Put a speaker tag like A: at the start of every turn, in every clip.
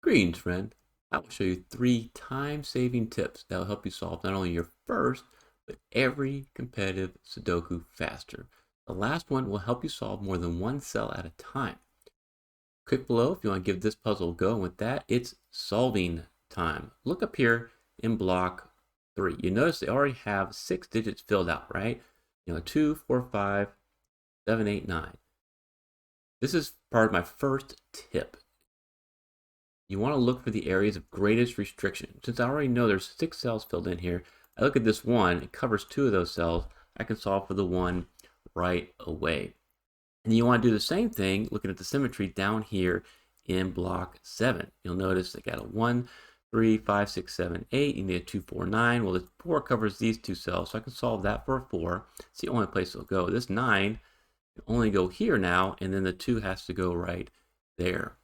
A: Greetings, friend. I will show you 3 time-saving tips that will help you solve not only your first, but every competitive Sudoku faster. The last one will help you solve more than one cell at a time. Click below if you want to give this puzzle a go. And with that, it's solving time. Look up here in block 3. You notice they already have 6 digits filled out, right? 2, 4, 5, 7, 8, 9. This is part of my first tip. You want to look for the areas of greatest restriction. Since I already know there's 6 cells filled in here, I look at this one, it covers 2 of those cells. I can solve for the one right away. And you want to do the same thing looking at the symmetry down here in block 7. You'll notice I got a 1, 3, 5, 6, 7, 8. You need a 2, 4, 9. Well, the 4 covers these 2 cells, so I can solve that for a 4. It's the only place it'll go. This 9 can only go here now, and then the 2 has to go right there.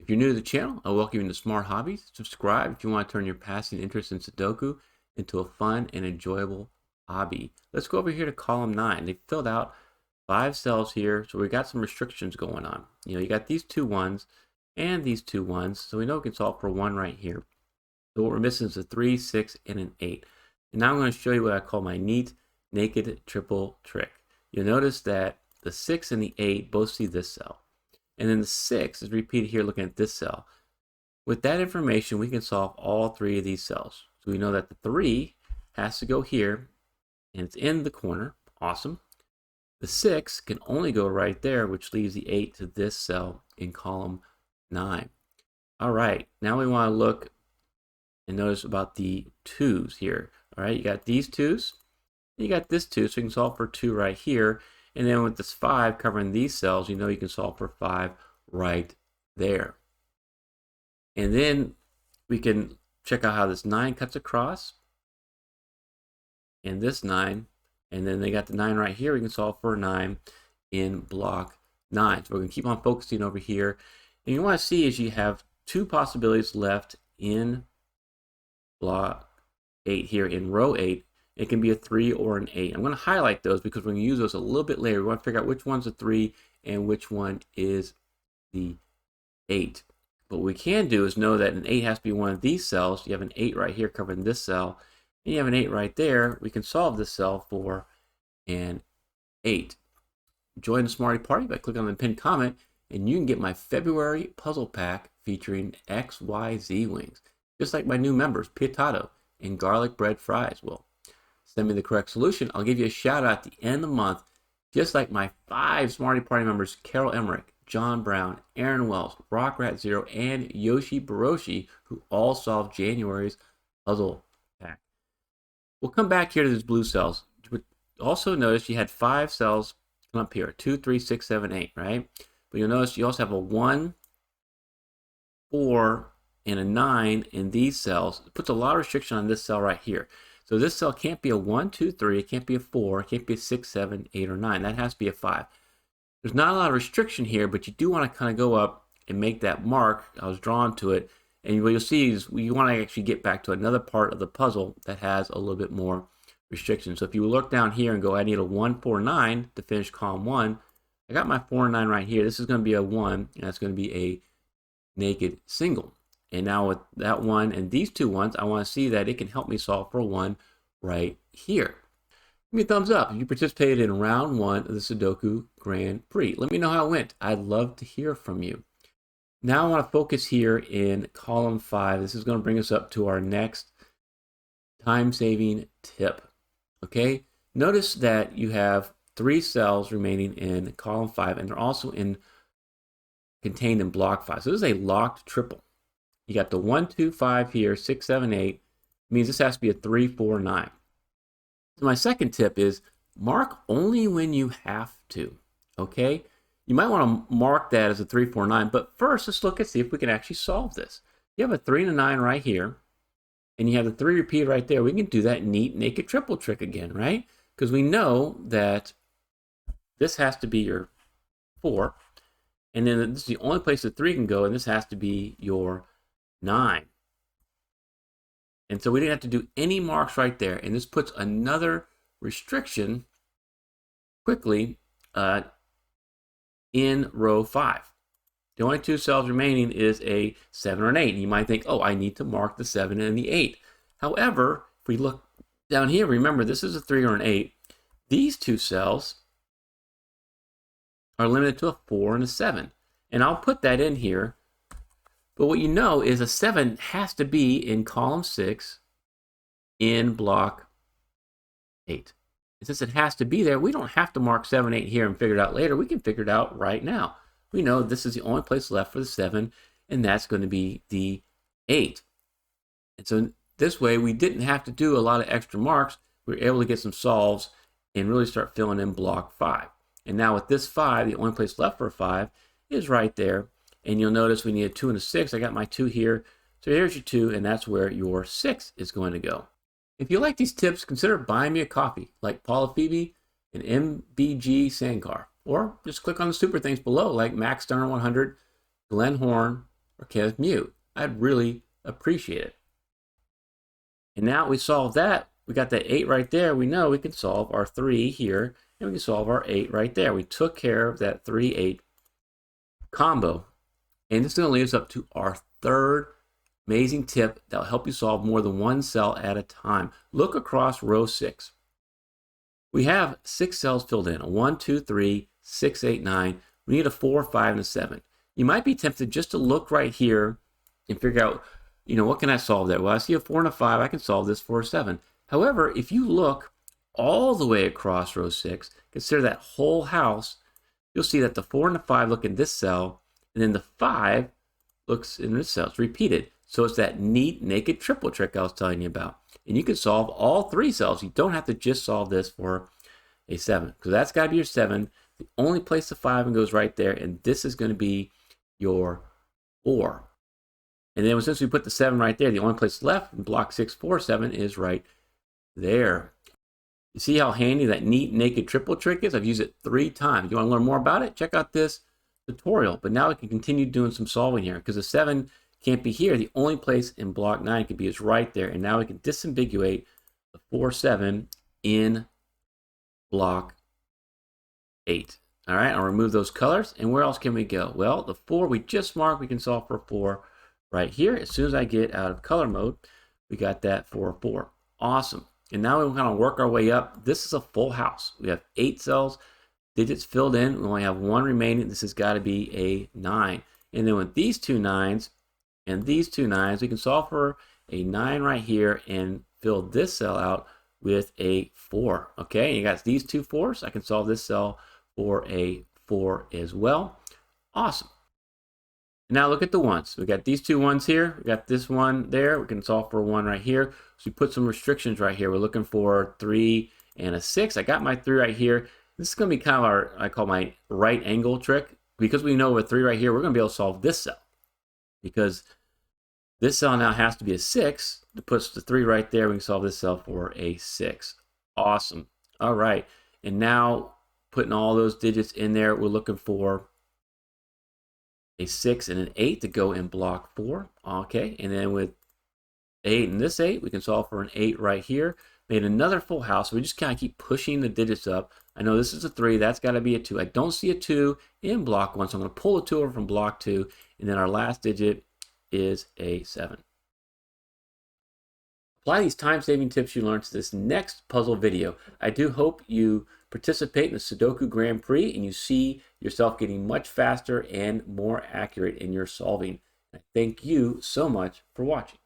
A: If you're new to the channel, I welcome you to Smart Hobbies. Subscribe if you want to turn your passing interest in Sudoku into a fun and enjoyable hobby. Let's go over here to column 9. They filled out 5 cells here, so we got some restrictions going on. You got these 2 ones and these 2 ones, so we know we can solve for 1 right here. So what we're missing is a 3, 6, and an 8. And now I'm going to show you what I call my neat naked triple trick. You'll notice that the 6 and the 8 both see this cell. And then the 6 is repeated here looking at this cell. With that information, we can solve all 3 of these cells. So we know that the 3 has to go here, and it's in the corner. Awesome. The 6 can only go right there, which leaves the 8 to this cell in column 9. All right, now we want to look and notice about the 2's here. All right, you got these 2's, and you got this 2, so you can solve for 2 right here. And then with this 5 covering these cells, you know you can solve for 5 right there. And then we can check out how this 9 cuts across. And this 9. And then they got the 9 right here. We can solve for 9 in block 9. So we're going to keep on focusing over here. And you want to see is you have 2 possibilities left in block 8 here in row 8. It can be a 3 or an 8. I'm going to highlight those because we're going to use those a little bit later. We want to figure out which one's a 3 and which one is the 8. But what we can do is know that an 8 has to be one of these cells. You have an 8 right here covering this cell, and you have an 8 right there. We can solve this cell for an 8. Join the Smarty Party by clicking on the pinned comment, and you can get my February puzzle pack featuring XYZ wings, just like my new members, Pietato and garlic bread fries will. Send me the correct solution. I'll give you a shout out at the end of the month, just like my 5 Smarty Party members, Carol Emmerich, John Brown, Aaron Wells, Rockrat Zero, and Yoshi Baroshi, who all solved January's puzzle pack. We'll come back here to these blue cells. But also notice you had 5 cells come up here, 2, 3, 6, 7, 8, right? But you'll notice you also have a 1, 4, and a 9 in these cells. It puts a lot of restriction on this cell right here. So this cell can't be a 1, 2, 3, it can't be a 4, it can't be a 6, 7, 8, or 9. That has to be a 5. There's not a lot of restriction here, but you do want to kind of go up and make that mark. I was drawn to it. And what you'll see is you want to actually get back to another part of the puzzle that has a little bit more restriction. So if you look down here and go, I need a 1, 4, 9 to finish column 1. I got my 4 and 9 right here. This is going to be a 1, and that's going to be a naked single. And now with that 1 and these 2 ones, I want to see that it can help me solve for 1 right here. Give me a thumbs up if you participated in round 1 of the Sudoku Grand Prix. Let me know how it went. I'd love to hear from you. Now I want to focus here in column 5. This is going to bring us up to our next time-saving tip. Okay? Notice that you have 3 cells remaining in column 5, and they're also contained in block 5. So this is a locked triple. You got the 1, 2, 5 here, 6, 7, 8. Means this has to be a 3, 4, 9. So my second tip is mark only when you have to. Okay? You might want to mark that as a 3, 4, 9, but first let's look and see if we can actually solve this. You have a 3 and a 9 right here, and you have the 3 repeated right there. We can do that neat naked triple trick again, right? Because we know that this has to be your 4, and then this is the only place the 3 can go, and this has to be your 9. And so we didn't have to do any marks right there. And this puts another restriction quickly in row 5. The only two cells remaining is a 7 or an 8. And you might think, oh, I need to mark the 7 and the 8. However, if we look down here, remember this is a 3 or an 8. These two cells are limited to a 4 and a 7. And I'll put that in here. But what you know is a 7 has to be in column 6 in block 8. And since it has to be there, we don't have to mark 7, 8 here and figure it out later. We can figure it out right now. We know this is the only place left for the 7, and that's going to be the 8. And so this way, we didn't have to do a lot of extra marks. We were able to get some solves and really start filling in block 5. And now with this 5, the only place left for a 5 is right there. And you'll notice we need a 2 and a 6. I got my 2 here. So here's your 2, and that's where your 6 is going to go. If you like these tips, consider buying me a coffee, like Paula Phoebe and MBG Sankar. Or just click on the super things below, like Max Stunner 100, Glenn Horn, or Kenneth Mew. I'd really appreciate it. And now we solved that. We got that 8 right there. We know we can solve our 3 here, and we can solve our 8 right there. We took care of that 3, 8 combo. And this is going to lead us up to our third amazing tip that will help you solve more than one cell at a time. Look across row 6. We have 6 cells filled in, a 1, 2, 3, 6, 8, 9. We need a 4, 5, and a 7. You might be tempted just to look right here and figure out, what can I solve there? Well, I see a 4 and a 5. I can solve this for a 7. However, if you look all the way across row 6, consider that whole house, you'll see that the 4 and the 5 look in this cell, and then the 5 looks in this cell. It's repeated. So it's that neat naked triple trick I was telling you about. And you can solve all 3 cells. You don't have to just solve this for a 7, because that's got to be your 7. The only place the 5 goes right there, and this is going to be your 4. And then since we put the 7 right there, the only place left in block 6, 4, 7 is right there. You see how handy that neat naked triple trick is? I've used it 3 times. If you want to learn more about it, check out this tutorial. But now we can continue doing some solving here, because the 7 can't be here. The only place in block 9 could be is right there. And now we can disambiguate the 4, 7 in block 8. All right, I'll remove those colors. And where else can we go? Well, the 4 we just marked, we can solve for 4 right here. As soon as I get out of color mode, we got that for 4. Awesome. And now we kind of work our way up. This is a full house. We have 8 cells, digits filled in. We only have 1 remaining. This has got to be a 9. And then with these 2 9s and these 2 9s, we can solve for a 9 right here and fill this cell out with a 4. Okay, and you got these 2 4s. I can solve this cell for a 4 as well. Awesome. Now look at the 1s. We got these 2 1s here. We got this 1 there. We can solve for a 1 right here. So we put some restrictions right here. We're looking for 3 and a 6. I got my 3 right here. This is going to be kind of our, I call my right angle trick. Because we know with 3 right here, we're going to be able to solve this cell. Because this cell now has to be a 6. It puts the 3 right there. We can solve this cell for a 6. Awesome. All right. And now putting all those digits in there, we're looking for a 6 and an 8 to go in block 4. Okay. And then with 8 and this 8, we can solve for an 8 right here. Made another full house. We just kind of keep pushing the digits up. I know this is a 3. That's got to be a 2. I don't see a 2 in block 1, so I'm going to pull a 2 over from block 2. And then our last digit is a 7. Apply these time-saving tips you learned to this next puzzle video. I do hope you participate in the Sudoku Grand Prix and you see yourself getting much faster and more accurate in your solving. I thank you so much for watching.